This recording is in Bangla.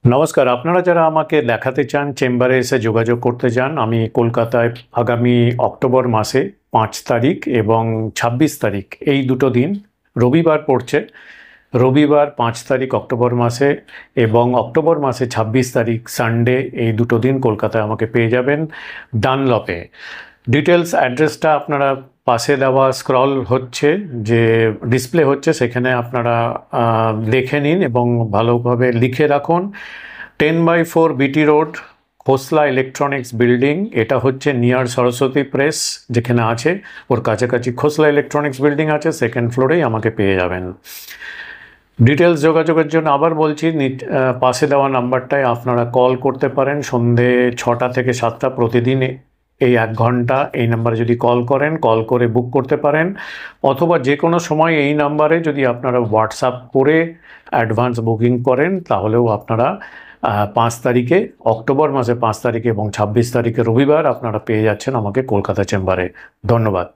নমস্কার। আপনারা যারা আমাকে দেখাতে চান, চেম্বারে এসে যোগাযোগ করতে চান। আমি কলকাতায় আগামী অক্টোবর মাসে 5 তারিখ এবং 26 তারিখ এই দুটো দিন রবিবার পড়ছে। রবিবার 5 তারিখ অক্টোবর মাসে এবং অক্টোবর মাসে 26 তারিখ সানডে, এই দুটো দিন কলকাতায় আমাকে পেয়ে যাবেন ডানলপে। ডিটেলস অ্যাড্রেসটা আপনারা পাশে দেওয়া স্ক্রল হচ্ছে, যে ডিসপ্লে হচ্ছে, সেখানে আপনারা দেখে নিন এবং ভালোভাবে লিখে রাখুন। 10/4 বিটি রোড, খোসলা ইলেকট্রনিক্স বিল্ডিং। এটা হচ্ছে নিয়ার সরস্বতী প্রেস যেখানে আছে, ওর কাছাকাছি খোসলা ইলেকট্রনিক্স বিল্ডিং আছে, সেকেন্ড ফ্লোরেই আমাকে পেয়ে যাবেন। ডিটেলস যোগাযোগের জন্য আবার বলছি, পাশে দেওয়া নাম্বারটায় আপনারা কল করতে পারেন সন্ধে 6টা থেকে 7টা প্রতিদিন। এই 1 ঘন্টা এই নাম্বারে যদি কল করেন, কল করে বুক করতে পারেন, অথবা যে কোনো সময় এই নাম্বারে যদি আপনারা হোয়াটসঅ্যাপ করে অ্যাডভান্স বুকিং করেন, তাহলেও আপনারা 5 তারিখে অক্টোবর মাসে 5 তারিখে এবং 26 তারিখে রবিবার আপনারা পেয়ে যাচ্ছেন আমাকে কলকাতা চেম্বারে। ধন্যবাদ।